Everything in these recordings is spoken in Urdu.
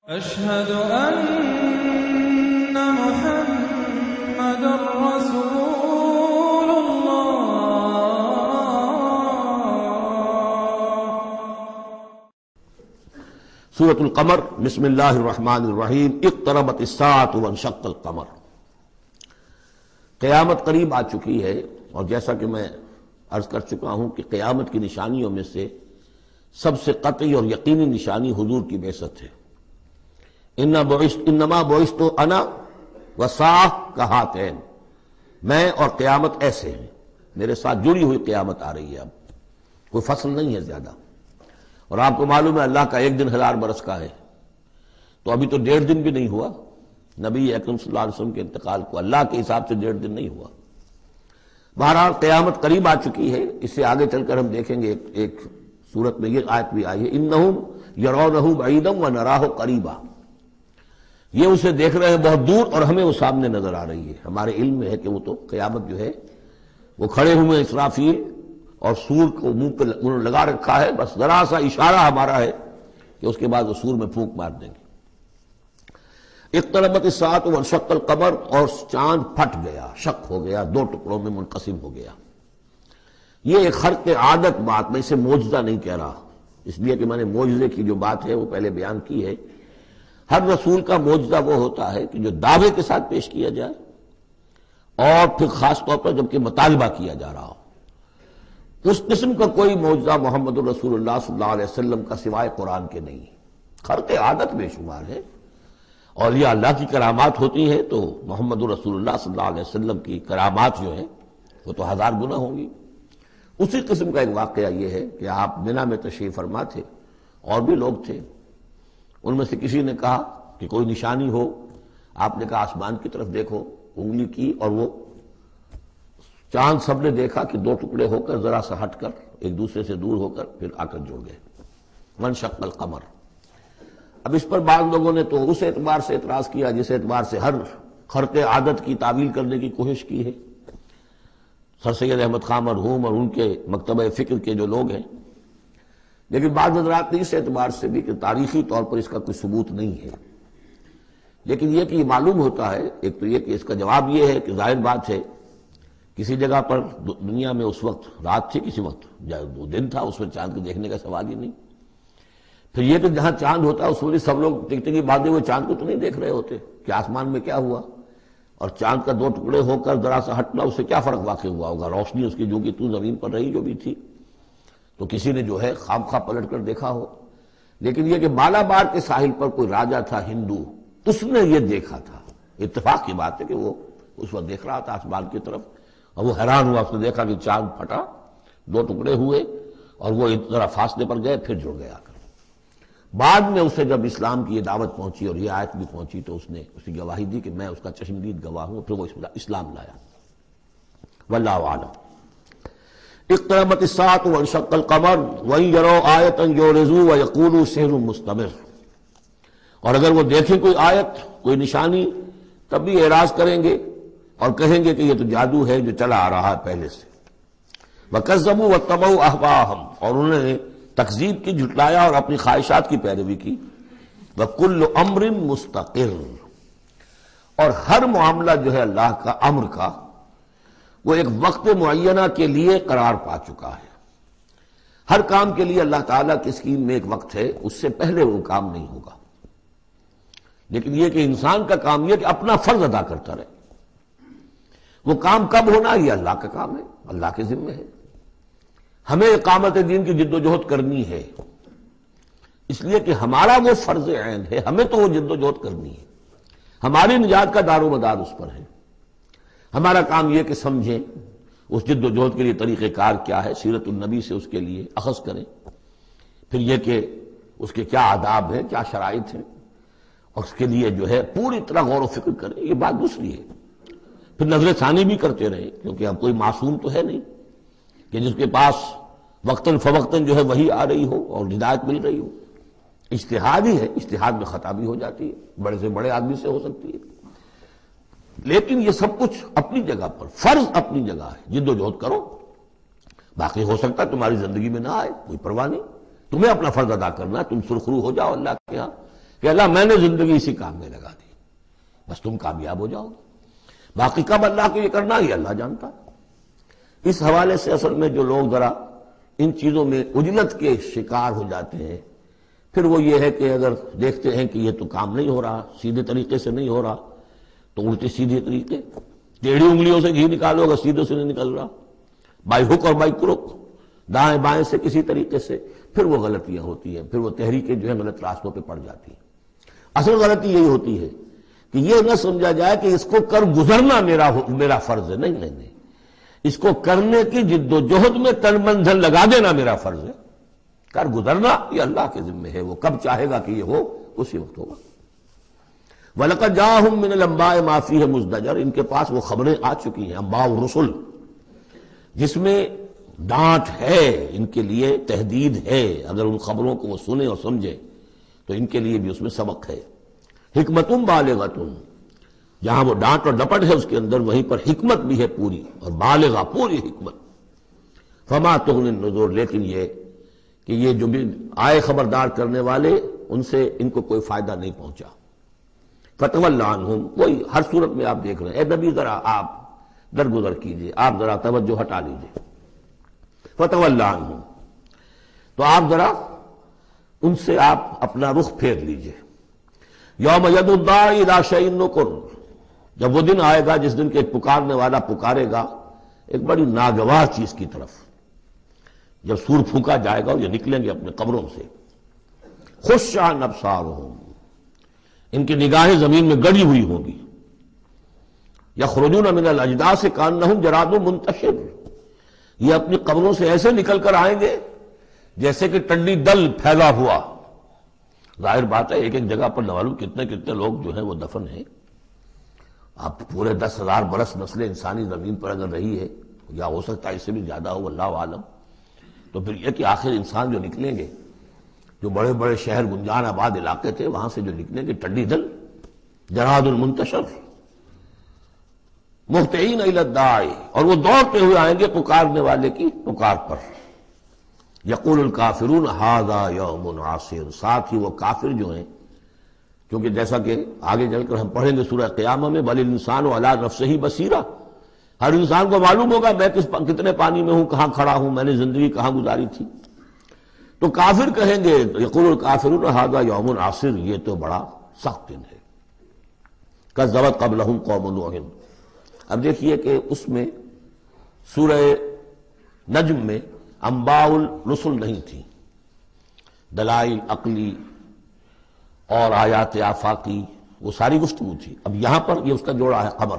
أشهد أن محمد رسول الله۔ سورة القمر، بسم اللہ الرحمن الرحیم۔ اقتربت الساعة وانشق القمر۔ قیامت قریب آ چکی ہے، اور جیسا کہ میں عرض کر چکا ہوں کہ قیامت کی نشانیوں میں سے سب سے قطعی اور یقینی نشانی حضور کی بعثت ہے۔ انما بعثت انا والساعة کہاتین، میں اور قیامت ایسے ہیں، میرے ساتھ جڑی ہوئی قیامت آ رہی ہے، اب کوئی فصل نہیں ہے زیادہ۔ اور آپ کو معلوم ہے اللہ کا ایک دن 1000 برس کا ہے، تو ابھی تو 1.5 دن بھی نہیں ہوا نبی اکرم صلی اللہ علیہ وسلم کے انتقال کو، اللہ کے حساب سے 1.5 دن نہیں ہوا۔ بہرحال قیامت قریب آ چکی ہے۔ اس سے آگے چل کر ہم دیکھیں گے ایک صورت میں یہ آیت بھی آئی ہے، انہم یرونہ بعیدا ونراہ قریبا، یہ اسے دیکھ رہے ہیں بہت دور اور ہمیں وہ سامنے نظر آ رہی ہے۔ ہمارے علم میں ہے کہ وہ تو قیامت جو ہے وہ کھڑے ہوئے اسرافیل اور سور کو منہ پہ انہوں نے لگا رکھا ہے، بس ذرا سا اشارہ ہمارا ہے کہ اس کے بعد وہ سور میں پھونک مار دیں گے۔ اقتربت الساعة وانشق القمر، اور چاند پھٹ گیا، شق ہو گیا، 2 ٹکڑوں میں منقسم ہو گیا۔ یہ ایک خرق عادت بات، میں اسے معجزہ نہیں کہہ رہا، اس لیے کہ میں نے معجزے کی جو بات ہے وہ پہلے بیان کی ہے۔ ہر رسول کا معجزہ وہ ہوتا ہے کہ جو دعوے کے ساتھ پیش کیا جائے، اور پھر خاص طور پر جبکہ مطالبہ کیا جا رہا ہو۔ اس قسم کا کوئی معجزہ محمد الرسول اللہ صلی اللہ علیہ وسلم کا سوائے قرآن کے نہیں ہے۔ خرق عادت بے شمار ہے، اور یہ اللہ کی کرامات ہوتی ہیں تو محمد الرسول اللہ صلی اللہ علیہ وسلم کی کرامات جو ہیں وہ تو 1000 گنا ہوں گی۔ اسی قسم کا ایک واقعہ یہ ہے کہ آپ مینا میں تشریف فرما تھے، اور بھی لوگ تھے، ان میں سے کسی نے کہا کہ کوئی نشانی ہو، آپ نے کہا آسمان کی طرف دیکھو، انگلی کی اور وہ چاند سب نے دیکھا کہ 2 ٹکڑے ہو کر ذرا سا ہٹ کر ایک دوسرے سے دور ہو کر پھر آ کر جڑ گئے۔ وانشق القمر۔ اب اس پر بعض لوگوں نے تو اس اعتبار سے اعتراض کیا جس اعتبار سے ہر خرق عادت کی تعویل کرنے کی کوشش کی ہے، سر سید احمد خان مرحوم اور ان کے مکتبہ فکر کے جو لوگ ہیں۔ لیکن بعض حضرات نے اس اعتبار سے بھی کہ تاریخی طور پر اس کا کوئی ثبوت نہیں ہے، لیکن یہ کہ یہ معلوم ہوتا ہے، ایک تو یہ کہ اس کا جواب یہ ہے کہ ظاہر بات ہے کسی جگہ پر دنیا میں اس وقت رات تھی، کسی وقت وہ دن تھا، اس میں چاند کو دیکھنے کا سوال ہی نہیں۔ پھر یہ کہ جہاں چاند ہوتا ہے اس میں سب لوگ ٹکٹکی باندھے ہوئے چاند کو تو نہیں دیکھ رہے ہوتے کہ آسمان میں کیا ہوا، اور چاند کا 2 ٹکڑے ہو کر ذرا سا ہٹنا، اس سے کیا فرق واقع ہوا ہوگا؟ روشنی اس کی جو کہ تو زمین پر رہی جو بھی تھی، تو کسی نے جو ہے خواب پلٹ کر دیکھا ہو۔ لیکن یہ کہ مالابار کے ساحل پر کوئی راجا تھا ہندو، اس نے یہ دیکھا تھا، اتفاق کی بات ہے کہ وہ اس وقت دیکھ رہا تھا آسمان کی طرف، اور وہ حیران ہوا، اس نے دیکھا کہ چاند پھٹا، 2 ٹکڑے ہوئے، اور وہ ذرا فاصلے پر گئے، پھر جڑ گیا۔ بعد میں اسے جب اسلام کی یہ دعوت پہنچی اور یہ آیت بھی پہنچی تو اس نے اس کی گواہی دی کہ میں اس کا چشمدید گواہ ہوں، پھر وہ اسلام لایا۔ واللہ اعلم۔ اقتربت الساعة وانشق القمر وإن يروا آية يعرضوا ويقولوا سحر مستمر، اور اگر وہ دیکھیں کوئی آیت، کوئی نشانی، تب بھی اعراض کریں گے اور کہیں گے کہ یہ تو جادو ہے جو چلا آ رہا ہے پہلے سے۔ وَكَذَّبُوا وَاتَّبَعُوا أَهْوَاءَهُمْ، اور انہوں نے تکذیب کی، جھٹلایا اور اپنی خواہشات کی پیروی کی۔ وَكُلُّ أَمْرٍ مُسْتَقِرٌ، اور ہر معاملہ جو ہے اللہ کا امر کا وہ ایک وقت معینہ کے لیے قرار پا چکا ہے۔ ہر کام کے لیے اللہ تعالیٰ کی اسکیم میں ایک وقت ہے، اس سے پہلے وہ کام نہیں ہوگا۔ لیکن یہ کہ انسان کا کام یہ کہ اپنا فرض ادا کرتا رہے، وہ کام کب ہونا یہ اللہ کا کام ہے، اللہ کے ذمہ ہے۔ ہمیں اقامت دین کی جد و جہد کرنی ہے، اس لیے کہ ہمارا وہ فرض عین ہے، ہمیں تو وہ جد و جہد کرنی ہے، ہماری نجات کا دار و مدار اس پر ہے۔ ہمارا کام یہ کہ سمجھیں اس جد و جہد کے لیے طریقہ کار کیا ہے، سیرت النبی سے اس کے لیے اخذ کریں، پھر یہ کہ اس کے کیا آداب ہیں، کیا شرائط ہیں، اور اس کے لیے جو ہے پوری طرح غور و فکر کریں، یہ بات دوسری ہے۔ پھر نظر ثانی بھی کرتے رہیں، کیونکہ اب کوئی معصوم تو ہے نہیں کہ جس کے پاس وقتاً فوقتاً جو ہے وہی آ رہی ہو اور ہدایت مل رہی ہو۔ اجتہاد ہی ہے، اجتہاد میں خطا بھی ہو جاتی ہے، بڑے سے بڑے آدمی سے ہو سکتی ہے، لیکن یہ سب کچھ اپنی جگہ پر، فرض اپنی جگہ ہے، جد و جہد کرو۔ باقی ہو سکتا ہے تمہاری زندگی میں نہ آئے، کوئی پرواہ نہیں، تمہیں اپنا فرض ادا کرنا ہے، تم سرخرو ہو جاؤ اللہ کے ہاں کہ اللہ میں نے زندگی اسی کام میں لگا دی، بس تم کامیاب ہو جاؤ گے، باقی کب اللہ کو یہ کرنا ہی اللہ جانتا ہے۔ اس حوالے سے اصل میں جو لوگ ذرا ان چیزوں میں عجلت کے شکار ہو جاتے ہیں، پھر وہ یہ ہے کہ اگر دیکھتے ہیں کہ یہ تو کام نہیں ہو رہا، سیدھے طریقے سے نہیں ہو رہا، تو الٹے سیدھے طریقے، ٹیڑھی انگلیوں سے گھی نکالو اگر سیدھے سے نہیں نکل رہا، بائی ہک اور بائی کروک، دائیں بائیں سے کسی طریقے سے، پھر وہ غلطیاں ہوتی ہیں، پھر وہ تحریکیں جو ہیں غلط راستوں پہ پڑ جاتی ہیں۔ اصل غلطی یہی ہوتی ہے کہ یہ نہ سمجھا جائے کہ اس کو کر گزرنا میرا فرض ہے، نہیں نہیں نہیں، اس کو کرنے کی جد و جہد میں تن من دھن لگا دینا میرا فرض ہے، کر گزرنا یہ اللہ کے ذمہ ہے، وہ کب چاہے گا کہ یہ ہو اسی وقت ہوگا۔ وَلَقَدْ جَاءَهُم مِّنَ الْأَنبَاءِ مَا فِيهِ مُزْدَجَرٌ، ان کے پاس وہ خبریں آ چکی ہیں، انباء الرسل، جس میں ڈانٹ ہے، ان کے لیے تحدید ہے، اگر ان خبروں کو وہ سنیں اور سمجھیں تو ان کے لیے بھی اس میں سبق ہے۔ حکمت بالغۃ، جہاں وہ ڈانٹ اور ڈپٹ ہے اس کے اندر، وہیں پر حکمت بھی ہے پوری، اور بالغہ پوری حکمت۔ فما تغنی النذر، لیکن یہ کہ یہ جو بھی آئے خبردار کرنے والے، ان سے ان کو کوئی فائدہ نہیں پہنچا۔ فتول عنہم، وہی ہر صورت میں آپ دیکھ رہے ہیں، اے نبی ذرا آپ درگزر کیجئے، آپ ذرا توجہ ہٹا لیجئے۔ فتول عنہم، تو آپ ذرا ان سے آپ اپنا رخ پھیر لیجئے۔ یوم یدعو الداعی الی شیء نکر، جب وہ دن آئے گا جس دن کے پکارنے والا پکارے گا ایک بڑی ناگوار چیز کی طرف، جب سور پھونکا جائے گا اور یہ نکلیں گے اپنے قبروں سے۔ خش عن ابصارہم، ان کی نگاہیں زمین میں گڑی ہوئی ہوں گی۔ یخرجون من الاجداث کانہم جراد منتشر، یہ اپنی قبروں سے ایسے نکل کر آئیں گے جیسے کہ ٹڈی دل پھیلا ہوا۔ ظاہر بات ہے ایک ایک جگہ پر نہ معلوم کتنے کتنے لوگ جو ہیں وہ دفن ہیں۔ اب پورے 10,000 برس نسل انسانی زمین پر اگر رہی ہے، یا ہو سکتا ہے اس سے بھی زیادہ ہو، اللہ عالم، تو پھر یہ کہ آخر انسان جو نکلیں گے، جو بڑے بڑے شہر گنجان آباد علاقے تھے وہاں سے جو نکلیں گے ٹڈی دل، جراد المنتشر، مہطعین الی الداعی، اور وہ دوڑتے ہوئے آئیں گے پکارنے والے کی پکار پر۔ یقول الکافرون ھذا یوم عسیر، ساتھ ہی وہ کافر جو ہیں، کیونکہ جیسا کہ آگے چل کر ہم پڑھیں گے سورہ قیامہ میں، بل الانسان علی نفسہ بصیرہ، ہر انسان کو معلوم ہوگا میں کتنے پانی میں ہوں، کہاں کھڑا ہوں، میں نے زندگی کہاں گزاری تھی۔ تو کافر کہیں گے، یقول الکافرون ھذا یوم عسیر، یہ تو بڑا سخت دن ہے۔ کذبت قبلہم قوم نوح، اب دیکھیے کہ اس میں سورہ نجم میں انباء الرسل نہیں تھی، دلائل عقلی اور آیات آفاقی وہ ساری گفتگو تھی۔ اب یہاں پر یہ اس کا جوڑا ہے قمر،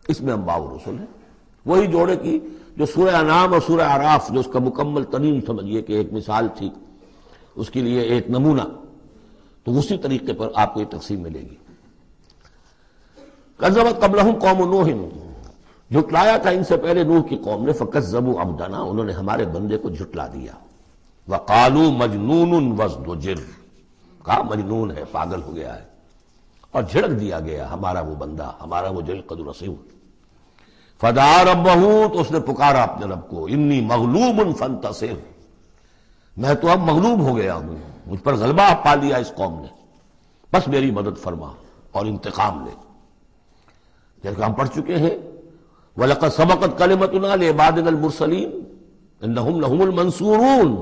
اس میں انباء الرسل ہے، وہی جوڑے کی جو سورہ انعام اور سورہ اعراف جو اس کا مکمل ترین سمجھیے کہ ایک مثال تھی، اس کے لیے ایک نمونہ، تو اسی طریقے پر آپ کو یہ تقسیم ملے گی۔ کذبت قبلہم قوم نوح، جھٹلایا تھا ان سے پہلے نوح کی قوم نے، فکذبوا عبدنا، انہوں نے ہمارے بندے کو جھٹلا دیا۔ وقالوا مجنون وازدجر، کہا مجنون ہے، پاگل ہو گیا ہے، اور جھڑک دیا گیا ہمارا وہ بندہ، ہمارا وہ جل قد رسول۔ فدعا ربہ، تو اس نے پکارا اپنے رب کو، انی مغلوب فانتصر، میں تو اب مغلوب ہو گیا ہوں، مجھ پر غلبہ پا لیا اس قوم نے، بس میری مدد فرما اور انتقام لے۔ جیسے ہم پڑھ چکے ہیں، وَلَقَدْ سَبَقَتْ كَلِمَتُنَا لِعِبَادِنَا الْمُرْسَلِينَ إِنَّهُمْ لَهُمُ الْمَنْصُورُونَ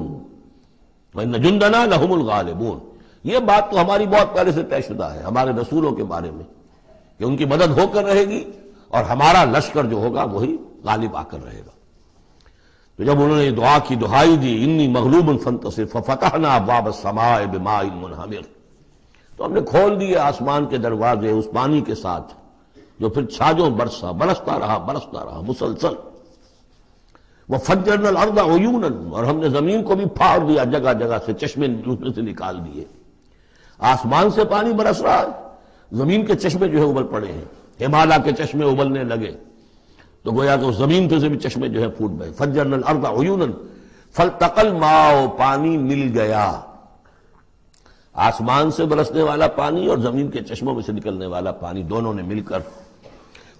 وَإِنَّ جُنْدَنَا لَهُمُ الْغَالِبُونَ، یہ بات تو ہماری بہت پہلے سے طے شدہ ہے ہمارے رسولوں کے بارے میں کہ ان کی مدد ہو کر رہے گی، اور ہمارا لشکر جو ہوگا وہی غالب آ کر رہے گا۔ تو جب انہوں نے دعا کی، دہائی دی، انی مغلوب فانتصر ففتحنا ابواب السماء بماء منہمر، تو ہم نے کھول دیے آسمان کے دروازے اس پانی کے ساتھ جو پھر چھاجوں برستا رہا مسلسل۔ وفجرنا الارض عیونا، اور ہم نے زمین کو بھی پھاڑ دیا جگہ جگہ سے، چشمے اس میں سے نکال دیے۔ آسمان سے پانی برس رہا ہے، زمین کے چشمے جو ہے ابل پڑے ہیں، ہمالیہ کے چشمے ابلنے لگے، تو گویا کہ اس زمین پہ سے بھی چشمے جو ہے پھوٹ گئے۔ فجرنا الارض عیونا فالتقى الماء، پانی مل گیا، آسمان سے برسنے والا پانی اور زمین کے چشموں میں سے نکلنے والا پانی، دونوں نے مل کر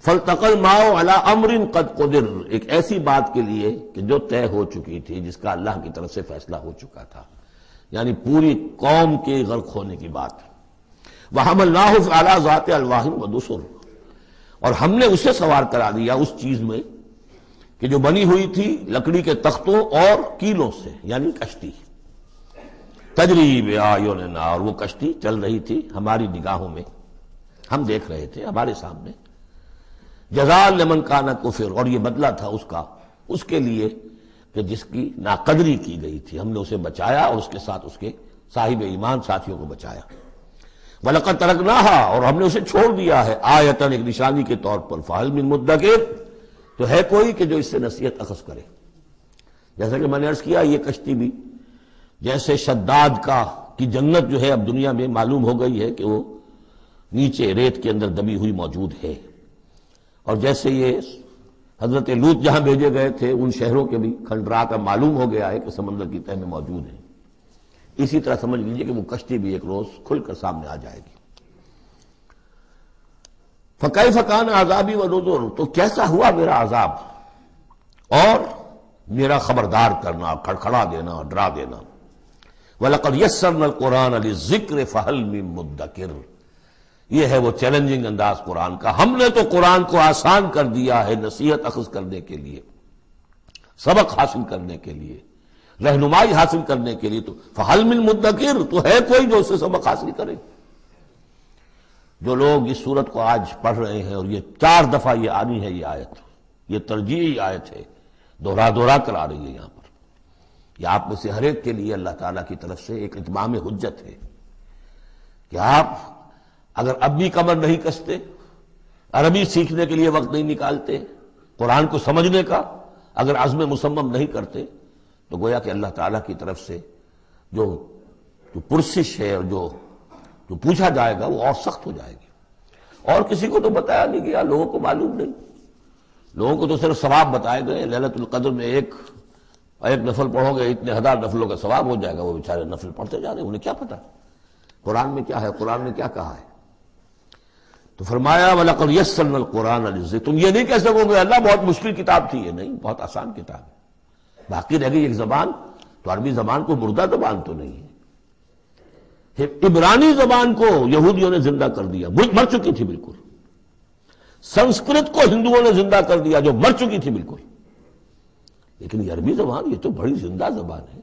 فالتقى الماء على امر قد قدر، ایک ایسی بات کے لیے کہ جو طے ہو چکی تھی، جس کا اللہ کی طرف سے فیصلہ ہو چکا تھا، یعنی پوری قوم کے غرق ہونے کی بات۔ وَحَمَلْنَاهُ عَلَىٰ ذَاتِ أَلْوَاحٍ وَدُسُرٍ، اور ہم نے اسے سوار کرا دیا اس چیز میں کہ جو بنی ہوئی تھی لکڑی کے تختوں اور کیلوں سے، یعنی کشتی، تجری بِأَعْيُنِنَا، اور وہ کشتی چل رہی تھی ہماری نگاہوں میں، ہم دیکھ رہے تھے ہمارے سامنے، جزاء لمن کان کفر، اور یہ بدلہ تھا اس کا، اس کے لیے کہ جس کی ناقدری کی گئی تھی، ہم نے اسے بچایا اور اس کے ساتھ اس کے صاحب ایمان ساتھیوں کو بچایا۔ وَلَقَدْ تَرَكْنَاهَا، اور ہم نے اسے چھوڑ دیا ہے، آیتاً، ایک نشانی کے طور پر، فَهَلْ مِن مُدَّكِرٍ، تو ہے کوئی کہ جو اس سے نصیحت اخذ کرے۔ جیسا کہ میں نے عرض کیا، یہ کشتی بھی جیسے شداد کی جنت جو ہے اب دنیا میں معلوم ہو گئی ہے کہ وہ نیچے ریت کے اندر دبی ہوئی موجود ہے، اور جیسے یہ حضرت لوط جہاں بھیجے گئے تھے ان شہروں کے بھی کھنڈرات اب معلوم ہو گیا ہے کہ سمندر کی تہ میں موجود ہیں، اسی طرح سمجھ لیجئے کہ وہ کشتی بھی ایک روز کھل کر سامنے آ جائے گی۔ فَكَيْفَ كَانَ عَذَابِي وَنُذُرِ، تو کیسا ہوا میرا عذاب اور میرا خبردار کرنا، کھڑکھڑا دینا، ڈرا دینا۔ وَلَقَدْ يَسَّرْنَا الْقُرْآنَ لِلذِّكْرِ فَهَلْ مِن مُدَّكِرٍ، یہ ہے وہ چیلنجنگ انداز قرآن کا، ہم نے تو قرآن کو آسان کر دیا ہے نصیحت اخذ کرنے کے لیے، سبق حاصل کرنے کے لیے، رہنمائی حاصل کرنے کے لیے، تو فَهَلْ مِن مُدَّكِرٍ، تو ہے کوئی جو اس سے سبق حاصل کرے۔ جو لوگ اس سورت کو آج پڑھ رہے ہیں، اور یہ 4 دفعہ یہ آنی ہے، یہ آیت، یہ ترجیحی آیت ہے، دوہرا کر آ رہی ہے یہاں پر، یہ آپ میں سے ہر ایک کے لیے اللہ تعالیٰ کی طرف سے ایک اتمام حجت ہے کہ آپ اگر اب بھی کمر نہیں کستے، عربی سیکھنے کے لیے وقت نہیں نکالتے، قرآن کو سمجھنے کا اگر عزم مصمم نہیں کرتے، تو گویا کہ اللہ تعالیٰ کی طرف سے جو پرسش ہے اور جو پوچھا جائے گا وہ اور سخت ہو جائے گی۔ اور کسی کو تو بتایا نہیں گیا، لوگوں کو معلوم نہیں، لوگوں کو تو صرف ثواب بتائے گئے، ليلۃ القدر میں ایک نفل پڑھو گے اتنے 1000 نفلوں کا ثواب ہو جائے گا، وہ بیچارے نفل پڑھتے جا رہے ہیں، انہیں کیا پتا قرآن میں کیا ہے، قرآن نے کیا کہا ہے۔ تو فرمایا وَلَقَدْ يَسَّرْنَا الْقُرْآنَ لِلذِّكْرِ، تم یہ نہیں کہہ سکو گے اللہ بہت مشکل کتاب تھی، یہ نہیں، بہت آسان کتاب ہے۔ باقی رہ گئی ایک زبان، تو عربی زبان کو مردہ زبان تو نہیں ہے، عبرانی زبان کو یہودیوں نے زندہ کر دیا، مر چکی تھی بالکل، سنسکرت کو ہندوؤں نے زندہ کر دیا جو مر چکی تھی بالکل، لیکن یہ عربی زبان یہ تو بڑی زندہ زبان ہے۔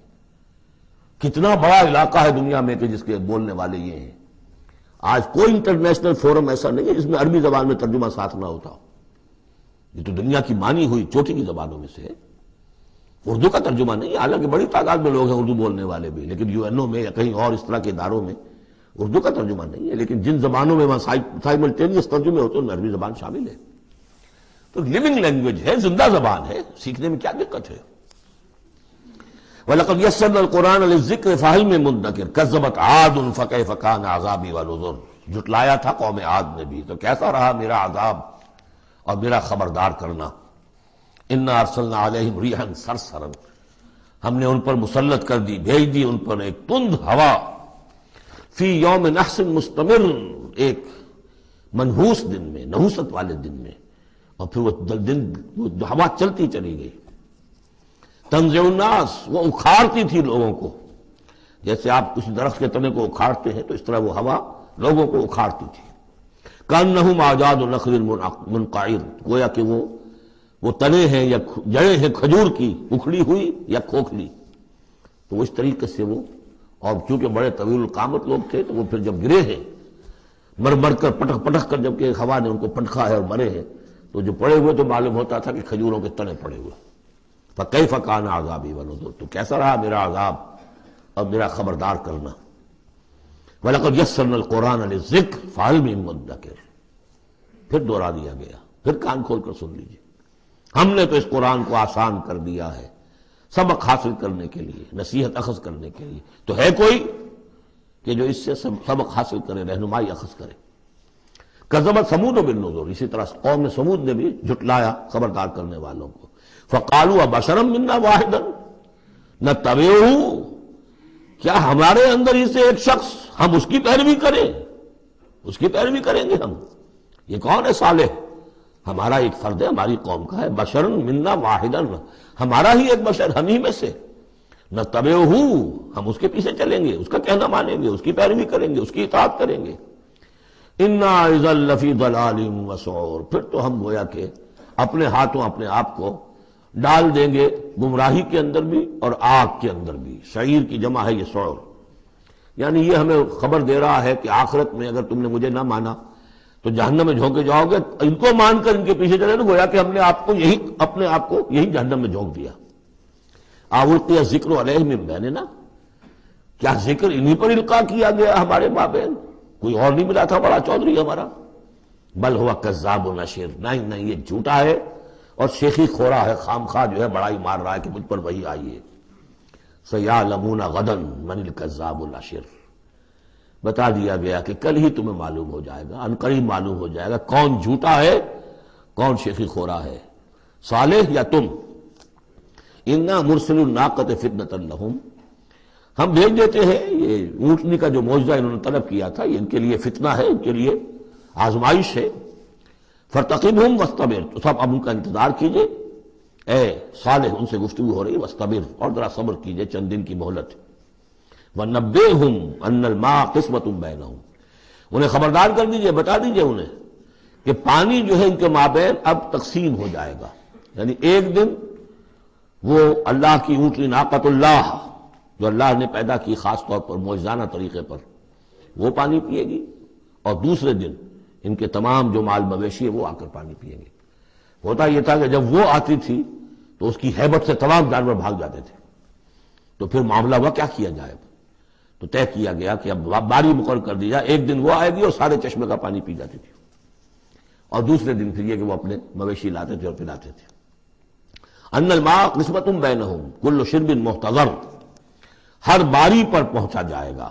کتنا بڑا علاقہ ہے دنیا میں کہ جس کے بولنے والے یہ ہیں، آج کوئی انٹرنیشنل فورم ایسا نہیں ہے جس میں عربی زبان میں ترجمہ ساتھ نہ ہوتا ہو، یہ تو دنیا کی مانی ہوئی چوٹی کی زبانوں میں سے ہے، اردو کا ترجمہ نہیں، حالانکہ بڑی تعداد میں لوگ ہیں اردو بولنے والے بھی، لیکن UN میں یا کہیں اور اس طرح کے اداروں میں اردو کا ترجمہ نہیں ہے، لیکن جن زبانوں میں وہاں سائملٹینیس ترجمے ہوتے ہیں ان میں عربی زبان شامل ہے، تو لیونگ لینگویج ہے، زندہ زبان ہے، سیکھنے میں کیا دقت ہے۔ وَلَقَدْ يَسَّرْنَا الْقُرْآنَ لِلذِّكْرِ فَهَلْ مِن مُدَّكِرٍ كَذَّبَتْ عَادٌ فَكَيْفَ كَانَ عَذَابِي وَنُذُرِ، جھٹلایا تھا قوم عاد نے بھی، تو کیسا رہا میرا عذاب اور میرا خبردار کرنا۔ اِنَّا أَرْسَلْنَا عَلَيْهِمْ رِيحًا صَرْصَرًا، ہم نے ان پر مسلط کر دی، بھیج دی ان پر ایک تند ہوا، فی یوم نحس مستمر، ایک منحوس دن میں، نحوست والے دن میں، اور پھر وہ ہوا چلتی چلی گئی، تنزع الناس، وہ اکھاڑتی تھی لوگوں کو، جیسے آپ کسی درخت کے تنے کو اکھاڑتے ہیں تو اس طرح وہ ہوا لوگوں کو اکھاڑتی تھی۔ کأنہم اعجاز نخل منقعر، گویا کہ وہ تنے ہیں یا جڑیں ہیں کھجور کی، اکھڑی ہوئی یا کھوکھلی، تو اس طریقے سے وہ، اور چونکہ بڑے طویل القامت لوگ تھے تو وہ پھر جب گرے ہیں مر کر پٹک کر، جب کہ ہوا نے ان کو پٹکا ہے اور مرے ہیں، تو جو پڑے ہوئے تو معلوم ہوتا تھا کہ کھجوروں کے تنے پڑے ہوئے۔ فَكَيْفَ كَانَ عَذَابِي وَنُذُرِ، تو کیسا رہا میرا عذاب اور میرا خبردار کرنا۔ وَلَقَدْ يَسَّرْنَا الْقُرْآنَ لِلذِّكْرِ فَهَلْ مِن مُدَّكِرٍ، پھر دوہرا دیا گیا، پھر کان کھول کر سن لیجیے، ہم نے تو اس قرآن کو آسان کر دیا ہے سبق حاصل کرنے کے لیے، نصیحت اخذ کرنے کے لیے، تو ہے کوئی کہ جو اس سے سبق حاصل کرے، رہنمائی اخذ کرے۔ کذبت ثمود بالنذر، اسی طرح قوم ثمود نے بھی جھٹلایا خبردار کرنے والوں کو۔ فقالوا ابشرا منا واحدا نتبعہ، کیا ہمارے اندر ہی سے ایک شخص ہم اس کی پیروی کریں، اس کی پیروی کریں گے ہم؟ یہ کون ہے؟ صالح، ہمارا ایک فرد ہے، ہماری قوم کا ہے، بشر منا واحدا، ہمارا ہی ایک بشر، ہم ہی میں سے، نتبعہ، ہم اس کے پیچھے چلیں گے، اس کا کہنا مانیں گے، اس کی پیروی کریں گے، اس کی اطاعت کریں گے۔ انا اذا لفی ضلال وسعور، پھر تو ہم گویا کہ اپنے ہاتھوں اپنے آپ کو ڈال دیں گے گمراہی کے اندر بھی اور آگ کے اندر بھی۔ شعیر کی جمع ہے یہ سعور، یعنی یہ ہمیں خبر دے رہا ہے کہ آخرت میں اگر تم نے مجھے نہ مانا تو جہنم میں جھونکے جاؤ گے، ان کو مان کر ان کے پیچھے چلے تو گویا کہ ہم نے آپ کو یہی اپنے آپ کو یہی جہنم میں جھونک دیا۔ القی الذکر علیہم من بیننا، کیا ذکر انہی پر القا کیا گیا ہمارے مابین؟ کوئی اور نہیں ملا تھا بڑا چودھری ہمارا؟ بل ہوا کذاب نشر، نہیں یہ جھوٹا ہے اور شیخی خورا ہے، خام خواہ جو ہے بڑائی مار رہا ہے کہ مجھ پر وہی آئی ہے۔ سیعلمون غدا من الکذاب الاشر، بتا دیا گیا کہ کل ہی تمہیں معلوم ہو جائے گا، ان قریب معلوم ہو جائے گا کون جھوٹا ہے کون شیخی خورا ہے، صالح یا تم۔ انا مرسل الناقۃ فتنۃ لہم، ہم بھیج دیتے ہیں یہ اونٹنی کا جو معجزہ انہوں نے طلب کیا تھا، یہ ان کے لیے فتنہ ہے، ان کے لیے آزمائش ہے۔ فارتقبہم واصطبر، تو سب اب ان کا انتظار کیجئے۔ اے صالح ان سے گفتگو ہو رہی ہے، واصطبر، اور ذرا صبر کیجئے، چند دن کی مہلت۔ وَنَبِّئْهُمْ أَنَّ الْمَاءَ قِسْمَةٌ بَيْنَهُمْ، انہیں خبردار کر دیجئے، بتا دیجئے انہیں کہ پانی جو ہے ان کے مابین اب تقسیم ہو جائے گا، یعنی ایک دن وہ اللہ کی اونٹنی ناقۃ اللہ جو اللہ نے پیدا کی خاص طور پر معجزانہ طریقے پر، وہ پانی پیے گی، اور دوسرے دن ان کے تمام جو مال مویشی ہے وہ آ کر پانی پیئیں گے۔ ہوتا یہ تھا کہ جب وہ آتی تھی تو اس کی ہیبت سے تمام جانور بھاگ جاتے تھے، تو پھر معاملہ ہوا کیا کیا جائے، تو طے کیا گیا کہ اب باری مقرر کر دی جائے، ایک دن وہ آئے گی اور سارے چشمے کا پانی پی جاتی تھی، اور دوسرے دن پھر یہ کہ وہ اپنے مویشی لاتے تھے اور پلاتے تھے۔ ان الماء قسمۃ بینہم کل شرب محتضر، ہر باری پر پہنچا جائے گا۔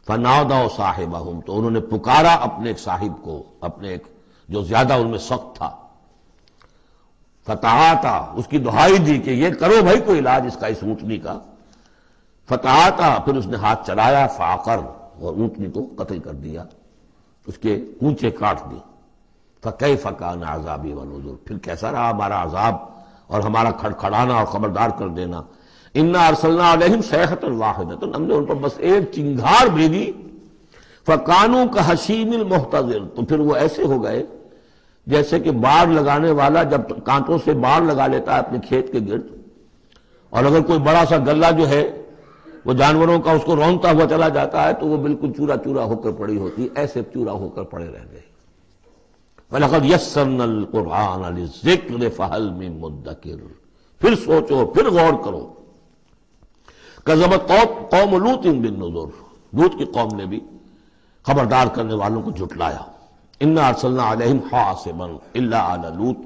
فنادوا صاحبہم، تو انہوں نے پکارا اپنے ایک صاحب کو، اپنے ایک جو زیادہ ان میں سخت تھا۔ فتعاطا، اس کی دہائی دی کہ یہ کرو بھائی کوئی علاج اس کا، اس اونٹنی کا۔ فتعاطا، پھر اس نے ہاتھ چلایا، فعقر، اور اونٹنی کو قتل کر دیا، اس کے کونچے کاٹ دی۔ فکیف کان عذابی ونذر، پھر کیسا رہا ہمارا عذاب اور ہمارا کھڑکھڑانا اور خبردار کر دینا۔ انا ارسلنا علیہم صیحۃ واحدۃ، ہم نے ان پر بس ایک چنگھار بھیجی۔ فکانوا کحشیم المحتضر، تو پھر وہ ایسے ہو گئے جیسے کہ باڑ لگانے والا جب کانٹوں سے باڑ لگا لیتا ہے اپنے کھیت کے گرد، اور اگر کوئی بڑا سا گلہ جو ہے وہ جانوروں کا اس کو رونتا ہوا چلا جاتا ہے تو وہ بالکل چورا چورا ہو کر پڑی ہوتی، ایسے چورا ہو کر پڑے رہ گئے۔ وَلَقَدْ يَسَّرْنَا الْقُرْآنَ لِلذِّكْرِ فَهَلْ مِن مُدَّكِرٍ، پھر سوچو، پھر غور کرو۔ كَذَّبَتْ قوم لوط بالنذر، لوط کی قوم نے بھی خبردار کرنے والوں کو جھٹلایا۔ انا ارسلنا علیہم حاصبا الا آل لوط،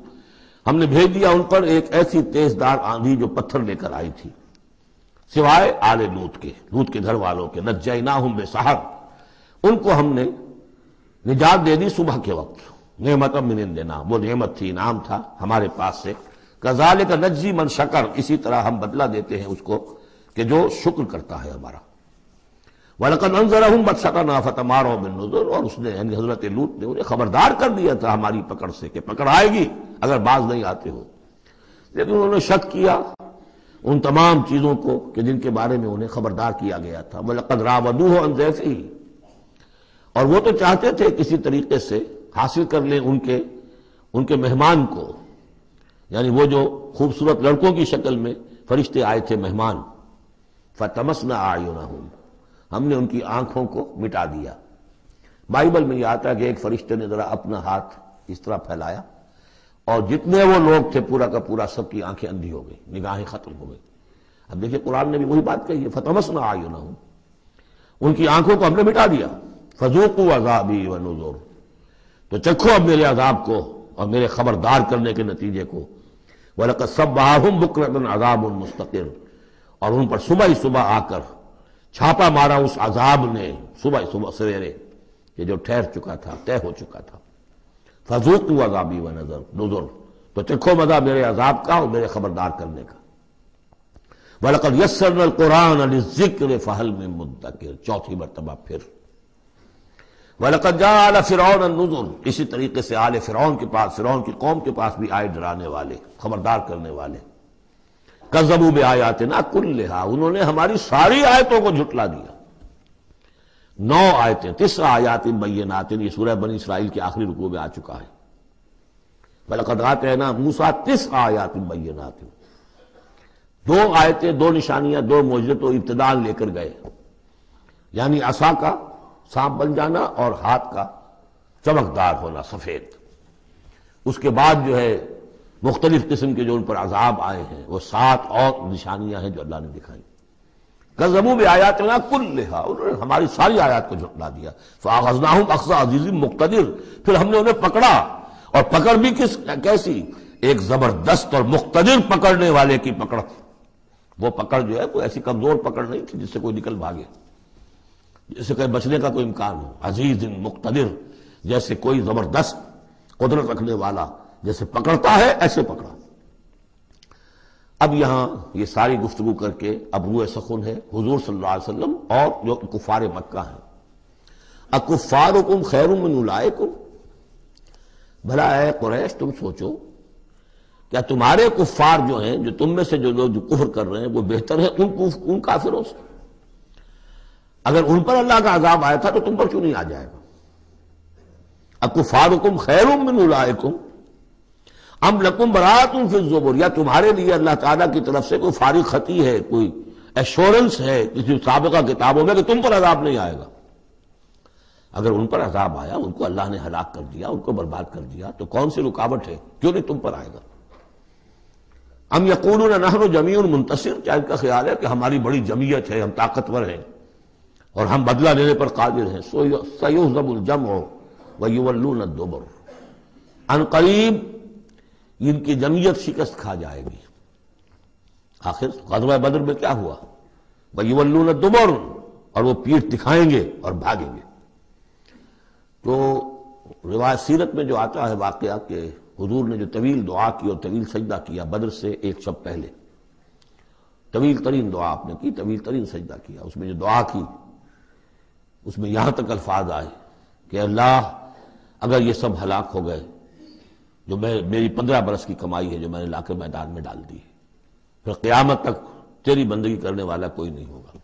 ہم نے بھیج دیا ان پر ایک ایسی تیز دار آندھی جو پتھر لے کر آئی تھی، سوائے آل لوط کے گھر والوں کے۔ نجیناہم بسحر، ان کو ہم نے نجات دے دی صبح کے وقت۔ نعمت من عندنا، وہ نعمت تھی، انعام تھا ہمارے پاس سے۔ کذالک نجزی من شکر، اسی طرح ہم بدلہ دیتے ہیں اس کو کہ جو شکر کرتا ہے ہمارا۔ وَلَقَدْ أَنذَرَهُمْ بَطْشَتَنَا فَتَمَارَوْا بِالنُّذُرِ، اور اس نے یعنی حضرت لوط نے انہیں خبردار کر دیا تھا ہماری پکڑ سے کہ پکڑ آئے گی اگر باز نہیں آتے ہو، لیکن انہوں نے شک کیا ان تمام چیزوں کو کہ جن کے بارے میں انہیں خبردار کیا گیا تھا۔ وَلَقَدْ رَاوَدُوهُ عَنْ ضَيْفِهِ، اور وہ تو چاہتے تھے کسی طریقے سے حاصل کر لیں ان کے مہمان کو، یعنی وہ جو خوبصورت لڑکوں کی شکل میں فرشتے آئے تھے مہمان۔ فَطَمَسْنَا أَعْيُنَهُمْ، ہم نے ان کی آنکھوں کو مٹا دیا۔ بائبل میں یہ آتا ہے کہ ایک فرشتے نے ذرا اپنا ہاتھ اس طرح پھیلایا اور جتنے وہ لوگ تھے پورا کا پورا سب کی آنکھیں اندھی ہو گئی، نگاہیں ختم ہو گئی۔ اب دیکھیں قرآن نے بھی وہی بات کہی ہے، فَطَمَسْنَا أَعْيُنَهُمْ، ان کی آنکھوں کو ہم نے مٹا دیا۔ فَذُوقُوا عَذَابِي وَنُذُرِ، تو چکھو اب میرے عذاب کو اور میرے خبردار کرنے کے نتیجے کو۔ وَلَقَدْ صَبَّحَهُمْ بُكْرَةً عَذَابٌ مُسْتَقِرٌ، اور ان پر صبح ہی صبح آ کر چھاپا مارا اس عذاب نے، صبح سویرے یہ جو ٹھہر چکا تھا، طے ہو چکا تھا۔ فَذُوقُوا عَذَابِي وَنُذُرِ، تو چکھو مزہ میرے عذاب کا اور میرے خبردار کرنے کا۔ وَلَقَدْ يَسَّرْنَا الْقُرْآنَ لِلذِّكْرِ فَهَلْ مِن مُدَّكِرٍ، چوتھی مرتبہ پھر۔ وَلَقَدْ جَاءَ آلَ فِرْعَوْنَ النُّذُرُ، اسی طریقے سے آل فرعون کے پاس، فرعون کی قوم کے پاس بھی آئے ڈرانے والے، خبردار کرنے والے۔ کذبوا بآیاتنا کلھا، انہوں نے ہماری ساری آیتوں کو جھٹلا دیا۔ 9 آیتیں، 9 آیات بینات، یہ سورہ بنی اسرائیل کے آخری رکوع میں آ چکا ہے. وَلَقَدْ آتَيْنَا مُوسَىٰ 9 آیات بینات، 2 آیتیں، 2 نشانیاں، 2 معجزے تو ابتداء لے کر گئے، یعنی عصا کا سانپ بن جانا اور ہاتھ کا چمکدار ہونا سفید. اس کے بعد جو ہے مختلف قسم کے جو ان پر عذاب آئے ہیں وہ 7 اور نشانیاں ہیں جو اللہ نے دکھائی. کذبوا بآیاتنا کلھا، انہوں نے ہماری ساری آیات کو جھٹلا دیا. فاخذناہم اخذ عزیز مقتدر، پھر ہم نے انہیں پکڑا، اور پکڑ بھی کیسی؟ ایک زبردست اور مقتدر پکڑنے والے کی پکڑ. وہ پکڑ جو ہے کوئی ایسی کمزور پکڑ نہیں تھی جس سے کوئی نکل بھاگے، جس سے کہیں بچنے کا کوئی امکان ہو. عزیز مقتدر، جیسے کوئی زبردست قدرت رکھنے والا جیسے پکڑتا ہے ایسے پکڑا. اب یہاں یہ ساری گفتگو کر کے اب روئے سخن ہے حضور صلی اللہ علیہ وسلم اور جو کفار مکہ ہیں. اکفارکم خیر من اولئکم، بھلا اے قریش تم سوچو کیا تمہارے کفار جو ہیں، جو تم میں سے جو لوگ جو کفر کر رہے ہیں، وہ بہتر ہیں ان کافروں سے؟ اگر ان پر اللہ کا عذاب آیا تھا تو تم پر کیوں نہیں آ جائے گا؟ اکفارکم خیر من اولئکم ام لکم براۃ فی الزبر، یا تمہارے لیے اللہ تعالیٰ کی طرف سے کوئی فارغ خطی ہے، کوئی ایشورنس ہے کسی سابقہ کتابوں میں کہ تم پر عذاب نہیں آئے گا؟ اگر ان پر عذاب آیا، ان کو اللہ نے ہلاک کر دیا، ان کو برباد کر دیا، تو کون سی رکاوٹ ہے؟ کیوں نہیں تم پر آئے گا؟ ام یقولون نحن جمیع منتصر، کیا ان کا خیال ہے کہ ہماری بڑی جمعیت ہے، ہم طاقتور ہیں اور ہم بدلہ لینے پر قادر ہیں؟ سیہزم الجمع ویولون الدبر، ان قریب ان کی جمعیت شکست کھا جائے گی. آخر غزوہ بدر میں کیا ہوا؟ ویولون الدبر، اور وہ پیٹھ دکھائیں گے اور بھاگیں گے. تو روایت سیرت میں جو آتا ہے واقعہ کہ حضور نے جو طویل دعا کی اور طویل سجدہ کیا بدر سے ایک شب پہلے، طویل ترین دعا آپ نے کی، طویل ترین سجدہ کیا. اس میں جو دعا کی اس میں یہاں تک الفاظ آئے کہ اللہ اگر یہ سب ہلاک ہو گئے جو میری 15 برس کی کمائی ہے جو میں نے لا کے میدان میں ڈال دی، پھر قیامت تک تیری بندگی کرنے والا کوئی نہیں ہوگا.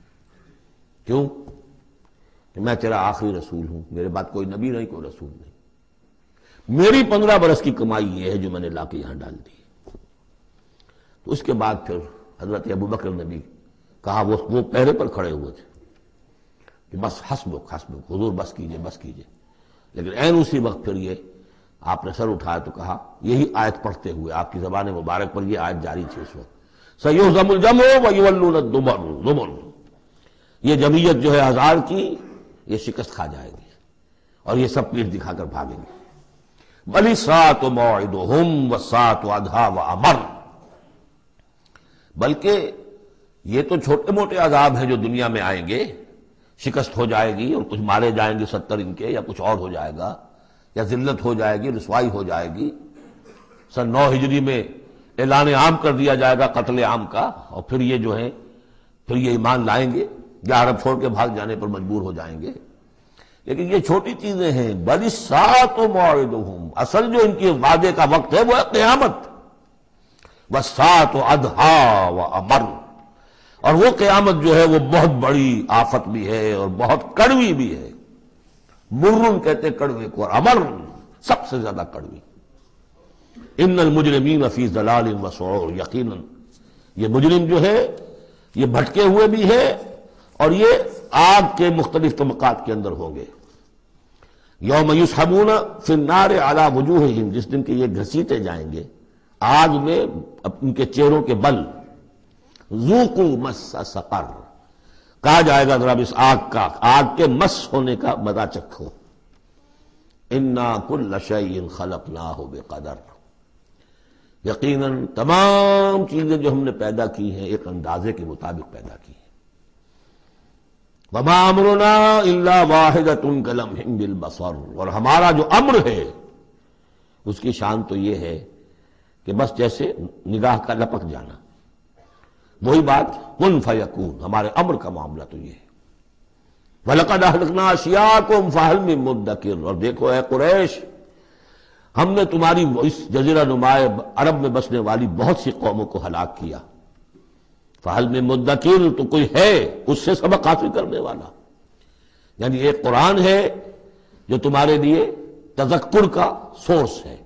کیوں؟ کہ میں تیرا آخری رسول ہوں، میرے بعد کوئی نبی نہیں، کوئی رسول نہیں. میری 15 برس کی کمائی یہ ہے جو میں نے لا کے یہاں ڈال دی. تو اس کے بعد پھر حضرت ابوبکر نے بھی کہا، وہ پہرے پر کھڑے ہوئے تھے کہ بس حسبک حسبک، حضور بس کیجئے بس کیجئے. لیکن عین اسی وقت پھر یہ آپ نے سر اٹھایا تو کہا، یہی آیت پڑھتے ہوئے آپ کی زبان مبارک پر یہ آیت جاری تھی اس وقت، سیہزم الجمع ویولون الدبر، یہ جمعیت جو ہے 1000 کی یہ شکست کھا جائے گی اور یہ سب پیٹھ دکھا کر بھاگیں گے. بل الساعۃ موعدہم والساعۃ ادھیٰ وامر، بلکہ یہ تو چھوٹے موٹے عذاب ہیں جو دنیا میں آئیں گے، شکست ہو جائے گی اور کچھ مارے جائیں گے 70 ان کے، یا کچھ اور ہو جائے گا، یا ذلت ہو جائے گی، رسوائی ہو جائے گی. سن 9 ہجری میں اعلان عام کر دیا جائے گا قتل عام کا، اور پھر یہ جو ہے پھر یہ ایمان لائیں گے یا عرب چھوڑ کے بھاگ جانے پر مجبور ہو جائیں گے. لیکن یہ چھوٹی چیزیں ہیں. بل الساعۃ موعدہم، اصل جو ان کے وعدے کا وقت ہے وہ ہے قیامت. والساعۃ ادھیٰ وامر، اور وہ قیامت جو ہے وہ بہت بڑی آفت بھی ہے اور بہت کڑوی بھی ہے. مرن کہتے کڑوے کو، اور امر سب سے زیادہ کڑوی. ان المجرمین فی ضلال وسعور، یقیناً یہ مجرم جو ہے یہ بھٹکے ہوئے بھی ہے اور یہ آگ کے مختلف طبقات کے اندر ہوں گے. یوم یسحبون فی النار علی وجوہہم، جس دن کے یہ گھسیٹے جائیں گے آگ میں ان کے چہروں کے بل. ذوقوا مس سقر، کہا جائے گا ذرا اس آگ کے مس ہونے کا مزہ چکھو. انا کل شیء خلقناہ بقدر، یقیناً تمام چیزیں جو ہم نے پیدا کی ہیں ایک اندازے کے مطابق پیدا کی ہیں. وما امرنا الا واحدۃ کلمح بالبصر، اور ہمارا جو امر ہے اس کی شان تو یہ ہے کہ بس جیسے نگاہ کا لپک جانا. وہی بات کن فیکون، ہمارے امر کا معاملہ تو یہ ہے. وَلَقَدْ أَهْلَكْنَا أَشْيَاعَكُمْ فَهَلْ مِن مُدَّكِرٍ، اور دیکھو اے قریش، ہم نے تمہاری اس جزیرہ نما عرب میں بسنے والی بہت سی قوموں کو ہلاک کیا. فَهَلْ مِن مُدَّكِرٍ، تو کوئی ہے اس سے سبق حاصل کرنے والا. یعنی ایک قرآن ہے جو تمہارے لیے تذکر کا سورس ہے،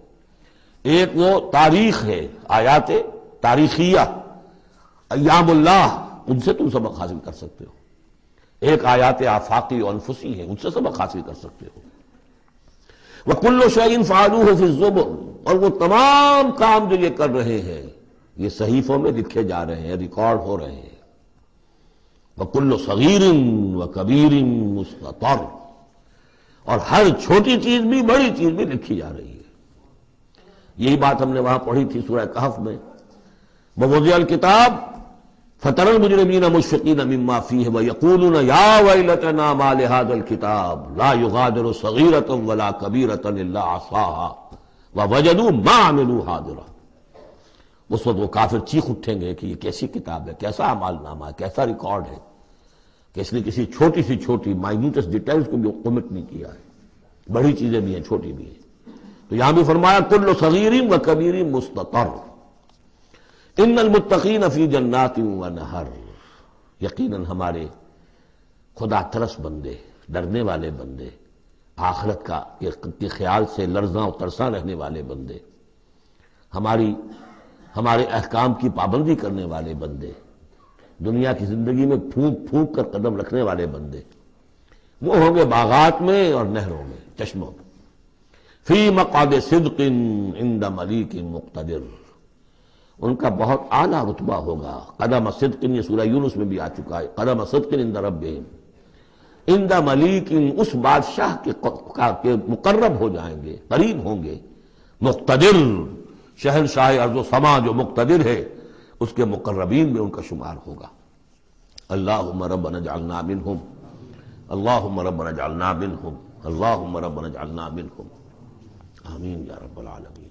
ایک وہ تاریخ ہے، آیات تاریخیہ، ایام اللہ، ان سے تم سبق حاصل کر سکتے ہو، ایک آیات آفاقی و انفسی ہے، ان سے سبق حاصل کر سکتے ہو۔ وَكُلُّ شَيْءٍ فَعَلُوهُ فِي الزُّبُرِ، اور وہ تمام کام جو یہ کر رہے ہیں یہ صحیفوں میں لکھے جا رہے ہیں، ریکارڈ ہو رہے ہیں۔ وَكُلُّ صَغِيرٍ وَكَبِيرٍ مُسْتَطَرٌ، اور ہر چھوٹی چیز بھی بڑی چیز بھی لکھی جا رہی ہے۔ یہی بات ہم نے وہاں پڑھی تھی سورہ کہف میں، وَوُضِعَ الْكِتَابُ فَتَرَى الْمُجْرِمِينَ مُشْفِقِينَ مِمَّا فِيهِ وَيَقُولُونَ يَا وَيْلَتَنَا مَا لِهَذَا الْكِتَابِ لَا يُغَادِرُ صَغِيرَةً وَلَا كَبِيرَةً إِلَّا أَحْصَاهَا وَوَجَدُوا مَا عَمِلُوا حَاضِرًا۔ اس وقت وہ کافر چیخ اٹھیں گے کہ یہ کیسی کتاب ہے، کیسا اعمال نامہ ہے، کیسا ریکارڈ ہے کہ اس نے کسی چھوٹی سی چھوٹی مائنیوٹس ڈیٹیلز کو بھی کمٹ نہیں کیا ہے، بڑی چیزیں بھی ہیں چھوٹی بھی ہیں۔ تو یہاں بھی فرمایا کل صغیر و کبیر مستطر، ان المتقین فی جنات و نہر، یقیناً ہمارے خدا ترس بندے، ڈرنے والے بندے، آخرت کے خیال سے لرزاں و ترساں رہنے والے بندے، ہمارے احکام کی پابندی کرنے والے بندے، دنیا کی زندگی میں پھونک پھونک کر قدم رکھنے والے بندے، وہ ہوں گے باغات میں اور نہروں میں، چشموں میں۔ فی مقعد صدق عند ملیک مقتدر، ان کا بہت اعلیٰ رتبہ ہوگا۔ قدم صدق، یہ سورہ یونس میں بھی آ چکا ہے، قدم صدق عند ربہم، عند ملیک، اس بادشاہ کے مقرب ہو جائیں گے، قریب ہوں گے، مقتدر، شہنشاہ ارض و سما جو مقتدر ہے اس کے مقربین میں ان کا شمار ہوگا۔ اللہم ربنا اجعلنا منہم، اللہم ربنا اجعلنا منہم، اللہم ربنا اجعلنا منہم، آمین یا رب العالمین۔